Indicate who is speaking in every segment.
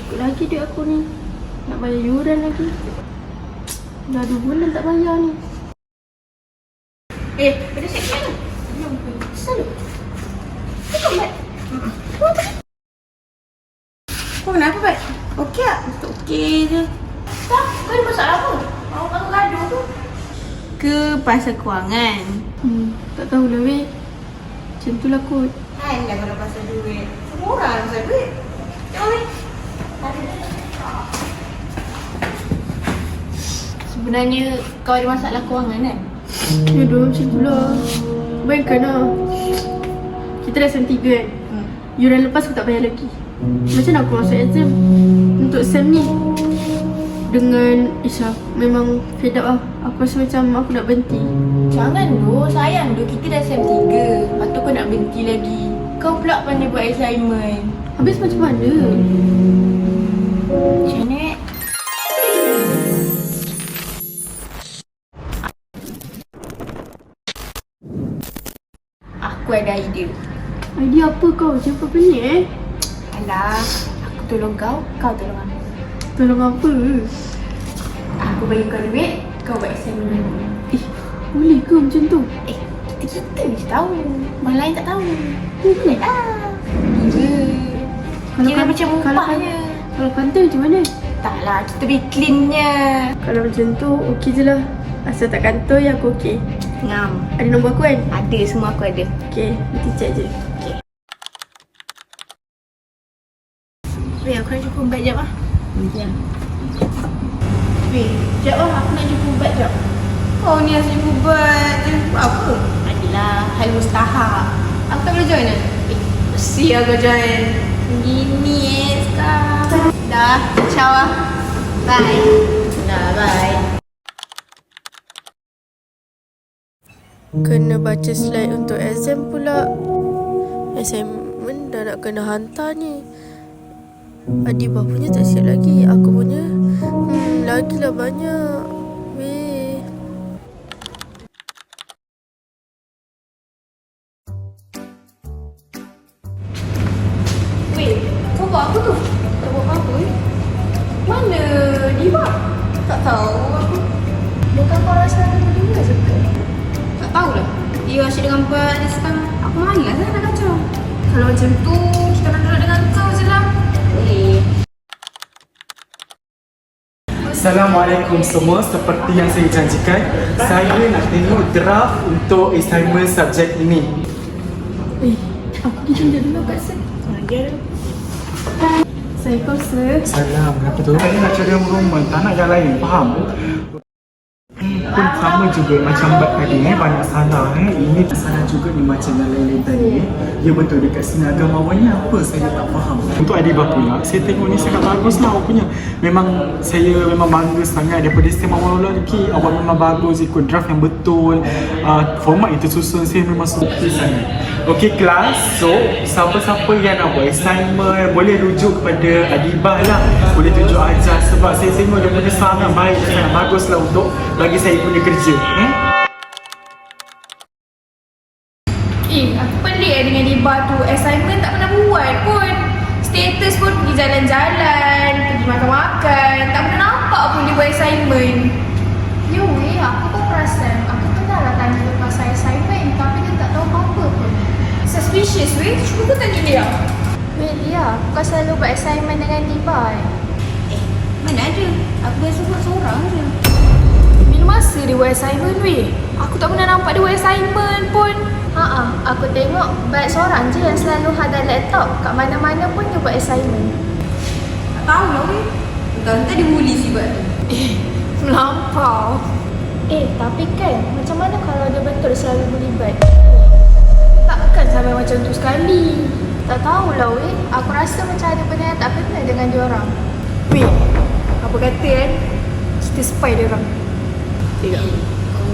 Speaker 1: Ikut lagi duit aku ni. Nak bayar yuran lagi. Dah 2 bulan tak bayar ni.
Speaker 2: Pada siap mana?
Speaker 1: Asal? Tengok Mat.
Speaker 2: Kau kenapa, Bat? Okey tak?
Speaker 1: Okey je.
Speaker 2: Tak, kau ada masalah apa? Aku gaduh tu. Ke pasal kewangan?
Speaker 1: Tak tahulah weh. Macam tu lah kot.
Speaker 2: Alah kalau pasal duit. Semua orang ada pasal duit. Tengok ni. Sebenarnya kau ada masalah kewangan kan?
Speaker 1: Ya dah macam tu lah. Bayangkan lah. Kita dah SEM 3 kan. Yuran lepas aku tak bayar lagi. Macam mana aku masuk exam untuk SEM ni? Dengan Isha memang fed up lah. Aku rasa macam aku nak berhenti.
Speaker 2: Jangan doh, sayang doh. Kita dah SEM 3. Lepas tu kau nak berhenti lagi. Kau pula pandai buat assignment.
Speaker 1: Habis macam mana?
Speaker 2: Macam ni. Aku ada idea.
Speaker 1: Idea apa kau? Siapa pelik
Speaker 2: Alah, aku tolong kau, kau tolong aku.
Speaker 1: Tolong apa?
Speaker 2: Aku bagi kau duit, kau buat assignment.
Speaker 1: Boleh ke macam tu?
Speaker 2: Kita je tahu. Orang lain tak tahu.
Speaker 1: Boleh.
Speaker 2: Kira macam mupahnya.
Speaker 1: Kalau kantor macam mana?
Speaker 2: Taklah, kita be cleannya.
Speaker 1: Kalau macam tu, okey je lah. Asal tak kantor ya aku okey.
Speaker 2: Ngam.
Speaker 1: Ada nombor aku kan?
Speaker 2: Ada, semua aku ada.
Speaker 1: Okey, nanti check je.
Speaker 2: Weh, aku nak jumpa Ubat jap lah.
Speaker 1: Sekejap.
Speaker 2: Weh, jap lah, aku nak jumpa Ubat jap. Kau ni asyik jumpa Ubat. Jumpa apa? Adalah hal mustahak. Aku tak boleh join lah? Mesti aku join. Gini sekarang. Dah, ciao lah. Bye. Dah, bye.
Speaker 1: Kena baca slide untuk exam pula. Assignment dah nak kena hantar ni. Adibah punya tak siap lagi. Aku punya lagilah banyak. Weh.
Speaker 2: Weh, kau buat apa tu? Tak buat apa-apa Mana Diva? Tak tahu aku. Bukan kau rasa ada berdua je ke? Tak tahulah. Dia asyik dengan Bat dia sekarang. Aku malas lah nak kacau. Kalau macam tu, kita nak duduk dengan kau je lah. Boleh.
Speaker 3: Assalamualaikum semua. Seperti yang saya janjikan, saya nak tengok draft untuk assignment subjek ini.
Speaker 1: Aku pergi tunjuk dulu kat Sir. Assalamualaikum Sir.
Speaker 3: Salam, apa tu? Saya nak cari rumah, tak nak yang lain, faham? Pun sama juga macam Bat tadi, banyak salah. Ini salah juga ni macam yang lain-lain tadi. Ya betul, dekat sini agama awalnya apa saya tak faham. Untuk Adibah pula, saya tengok ni sangat bagus lah awak punya. Saya memang bangga sangat daripada SEM awal-awal lagi. Awak memang bagus, ikut draft yang betul. Format yang tersusun, saya memang suka sangat. Okey kelas, so siapa-siapa yang nak buat assignment boleh rujuk kepada Adibah lah. Boleh tunjuk ajar sebab saya tengok dia punya sangat baik dan sangat bagus lah untuk bagi saya punya kerja.
Speaker 2: Aku pelik dengan Diva tu. Assignment tak pernah buat pun. Status pun pergi jalan-jalan, pergi makan-makan. Tak pernah nampak pun dia buat assignment. Ya weh, aku pun perasan. Aku pernah lah tanya dia pasal assignment, tapi dia tak tahu apa-apa pun. Suspicious weh, cuba tanya dia.
Speaker 4: Weh Lia, kau selalu buat assignment dengan Diva
Speaker 2: Mana ada? Aku biasa buat seorang je. Bila masa dia buat assignment weh? Aku tak pernah nampak dia buat assignment pun.
Speaker 4: Aku tengok Bat seorang je yang selalu hadap laptop. Kat mana-mana pun dia buat assignment.
Speaker 2: Tak tahu lah weh. Entah-entah dia bully si Bat tu. Melampau.
Speaker 4: Tapi kan, macam mana kalau dia betul selalu bully Bat?
Speaker 2: Takkan sampai macam tu sekali.
Speaker 4: Tak tahulah weh. Aku rasa macam ada benda yang tak kena dengan dia orang.
Speaker 2: Weh, apa kata kan? Kita spy dia orang. Tidak.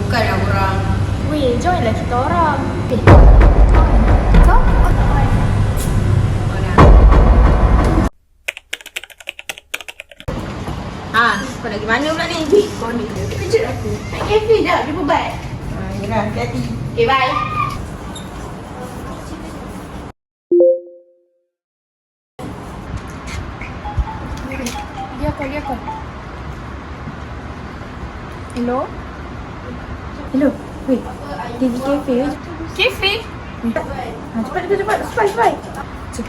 Speaker 2: Bukanlah orang.
Speaker 4: Weh, joinlah kita orang.
Speaker 2: Kau? Kau nak pergi mana pula ni? Kau ni kejut aku. Nak kafe dah, jumpa Bat. Yelah, hati-hati. Okay, bye. Dia call. Hello? Hello? Weh, dia pergi kafe ke? Kafe? Cepat. Supply. Jom.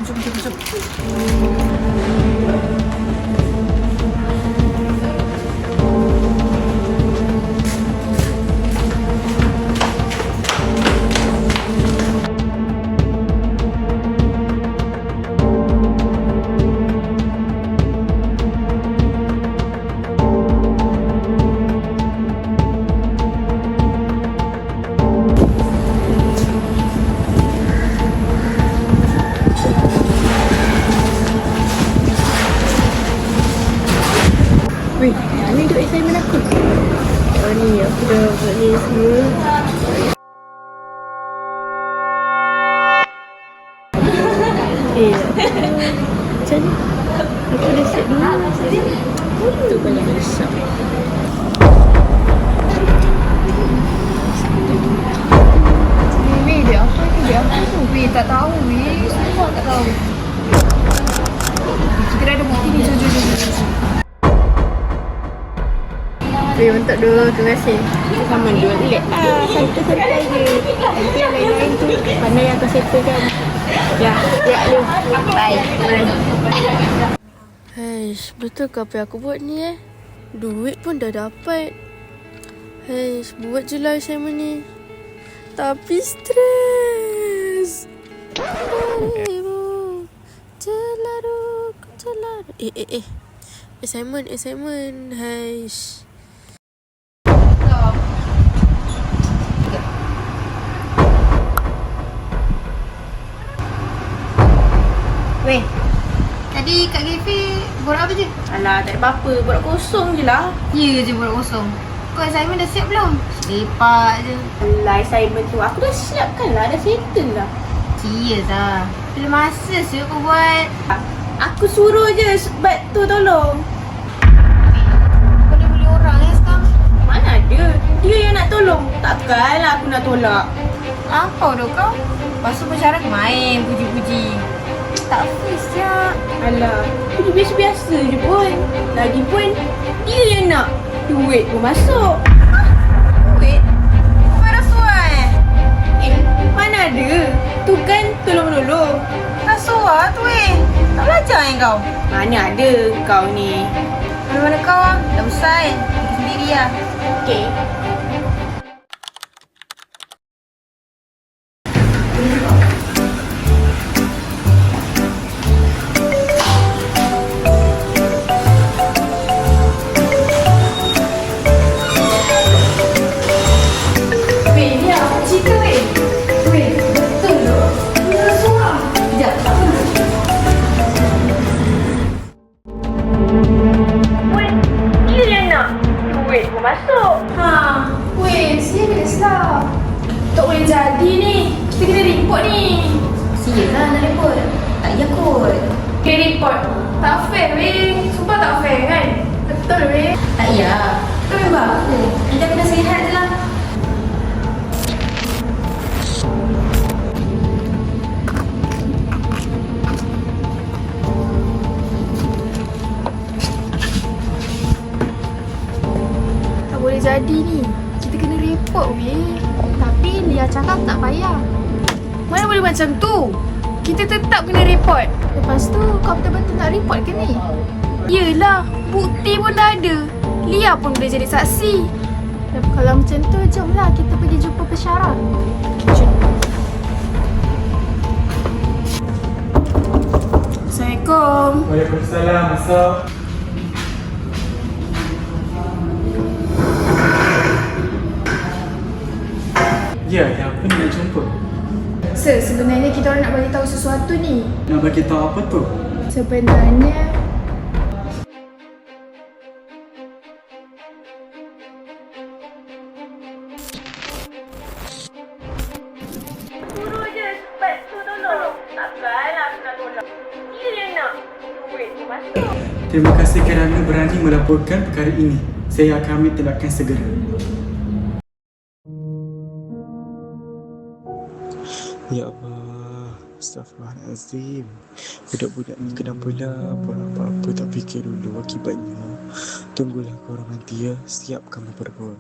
Speaker 2: Weh, mana duk assignment aku? Oh ni, aku dah buat ni semua. Macam ni? Aku dah siap dulu. Tu banyak risau. Weh, dia apa tu? Weh, tak tahu weh. Sumpah tak tahu. Kita dah ada bukti ni. Jom.
Speaker 1: Weh, untuk dulu. Terima kasih.
Speaker 2: Sama dua relax santai je. Nanti yang lain-lain tu pandai yang akan settlekan. Ya lu. Bye.
Speaker 1: Heish, betul ke apa yang aku buat ni Duit pun dah dapat. Heish, buat je lah assignment ni. Tapi stres. Celaru. Assignment. Heish.
Speaker 2: Weh, tadi kat kafe borak apa je? Alah, tak ada apa-apa. Borak kosong je lah. Ya je borak kosong. Kau assignment dah siap belum? Lepak je. Alah, assignment tu aku dah siapkan lah. Dah settle lah. Cia dah. Bila masa sih kau buat? Aku suruh je sebat tu tolong. Kau dah boleh orang sekarang? Mana ada? Dia yang nak tolong. Takkanlah aku nak tolak. Apa dah kau? Lepas tu pacaran main puji-puji. Tak face je. Alah, dia biasa-biasa je pun. Lagipun, dia yang nak. Duit pun masuk. Duit? Kau rasuah mana ada? Tu kan tolong-menolong. Rasuah tu tak belajar kau? Mana ada kau ni. Mana-mana kau dah besar pergi sendiri lah. Okay. Tak boleh jadi ni. Kita kena report ni. Serius lah nak report. Tak payah kot. Kena report. Tak fair weh. Sumpah tak fair kan? Betul weh. Tak payah. Kau memang aku. Nanti aku dah sihat je lah. Tak boleh jadi ni. Kita kena report weh. Tapi Lia cakap tak payah. Mana boleh macam tu? Kita tetap kena report. Lepas tu kau betul-betul nak report ke ni? Yelah, bukti pun dah ada. Lia pun boleh jadi saksi. Kalau macam tu, jomlah kita pergi jumpa pensyarah. Jom. Assalamualaikum.
Speaker 3: Waalaikumsalam. Masuk. Ya, apa ni nak jumpa?
Speaker 1: Sir, sebenarnya kita orang nak bagi tahu sesuatu ni.
Speaker 3: Nak bagi tahu apa tu?
Speaker 1: Sebenarnya
Speaker 2: suruh je sebat tu tolong. Takkanlah aku nak tolak. Dia yang nak. Duit tu masuk.
Speaker 3: Terima kasih kerana berani melaporkan perkara ini. Saya akan ambil tindakan segera. Ya Allah, Astaghfirullahalazim. Budak-budak ni kenapalah buat apa-apa tak fikir dulu akibatnya. Tunggulah korang nanti ya. Siap kamu berdua.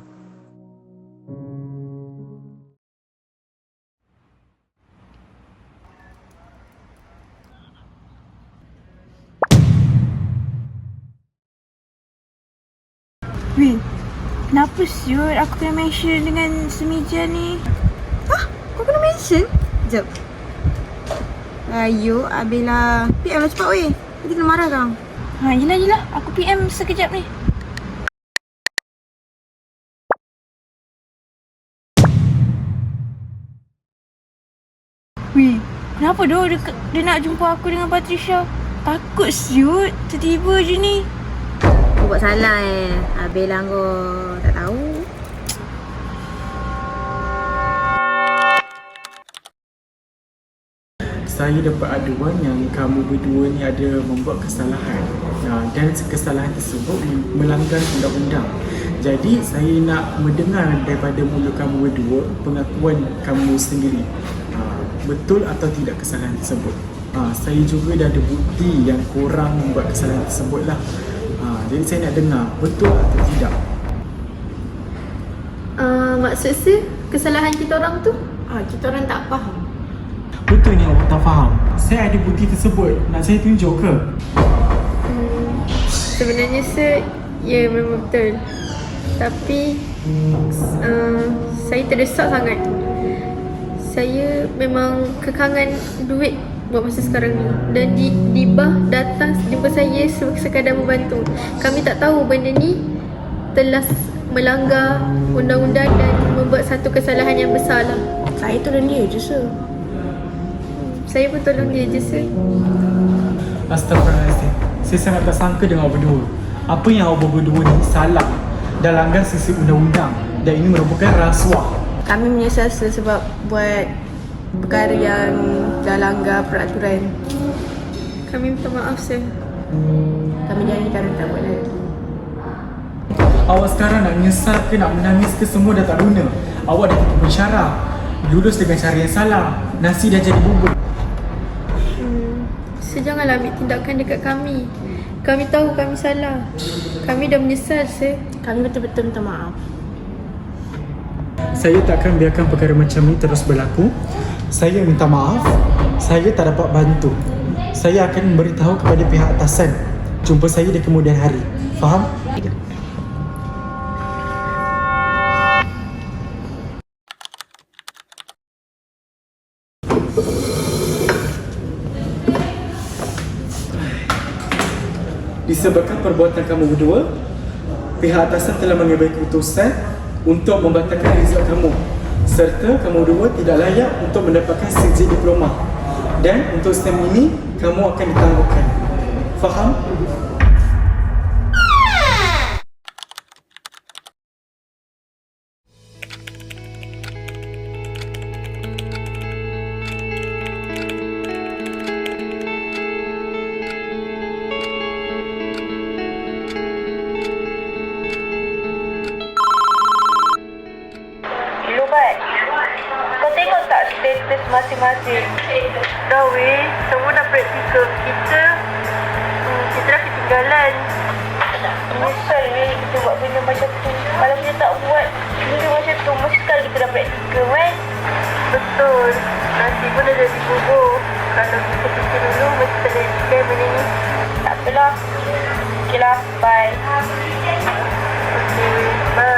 Speaker 2: Weh, kenapa siut aku kena mention dengan semeja ni? Hah? Kau kena mention? Sekejap. Ayo, Abela. PM lah cepat weh. Nanti kena marah kang. Yelah. Aku PM sekejap ni. Weh, kenapa dia nak jumpa aku dengan Patricia? Takut siut. Tiba-tiba je ni. Kau buat salah Abela kau tak tahu.
Speaker 3: Saya dapat aduan yang kamu berdua ni ada membuat kesalahan. Dan kesalahan tersebut melanggar undang-undang. Jadi saya nak mendengar daripada mulut kamu berdua pengakuan kamu sendiri. Betul atau tidak kesalahan tersebut? Saya juga dah ada bukti yang korang membuat kesalahan tersebut lah. Jadi saya nak dengar betul atau tidak.
Speaker 1: Maksud saya, kesalahan kita orang tu kita orang tak faham.
Speaker 3: Betul ni awak tak faham. Saya ada bukti tersebut. Nak saya tunjuk ke?
Speaker 1: Sebenarnya ya memang betul. Tapi saya terdesak sangat. Saya memang kekangan duit buat masa sekarang ni. Dan Dibah datang jumpa saya sekadar membantu. Kami tak tahu benda ni telah melanggar undang-undang dan membuat satu kesalahan yang besar lah.
Speaker 2: Saya tolong dia je sir.
Speaker 1: Saya pun tolong dia je sir.
Speaker 3: Astagfirullahaladzim. Saya sangat tak sangka dengan awak berdua. Apa yang awak berdua ni salah dan langgar sisi undang-undang. Dan ini merupakan rasuah.
Speaker 2: Kami menyesal sir sebab buat perkara yang dah langgar peraturan.
Speaker 1: Kami minta maaf sir.
Speaker 2: Kami janji kami tak buat lagi.
Speaker 3: Awak sekarang nak menyesal ke nak menangis ke semua dah tak guna. Awak dah tipu pensyarah. Lulus dengan cara yang salah. Nasi dah jadi bubur.
Speaker 1: Janganlah ambil tindakan dekat kami. Kami tahu kami salah. Kami dah menyesal sir.
Speaker 2: Kami betul-betul minta maaf.
Speaker 3: Saya tak akan biarkan perkara macam ni terus berlaku. Saya minta maaf. Saya tak dapat bantu. Saya akan memberitahu kepada pihak atasan. Jumpa saya di kemudian hari. Faham? Disebabkan perbuatan kamu berdua, pihak atasan telah mengambil keputusan untuk membatalkan result kamu, serta kamu berdua tidak layak untuk mendapatkan sijil diploma. Dan untuk STEM ini, kamu akan ditangguhkan. Faham?
Speaker 2: Kau tengok tak status masing-masing?
Speaker 1: Dah weh, semua dah praktikal. Kita dah ketinggalan.
Speaker 2: Menyesal weh kita buat benda macam tu. Kalau kita tak buat benda macam tu, mesti sekali kita dah praktikal kan?
Speaker 1: Betul. Nasi pun dah jadi bubur. Kalau kita fikir dulu, mesti tak ada fikir benda ni.
Speaker 2: Tak apalah. Okay lah, bye.
Speaker 1: Okay, bye.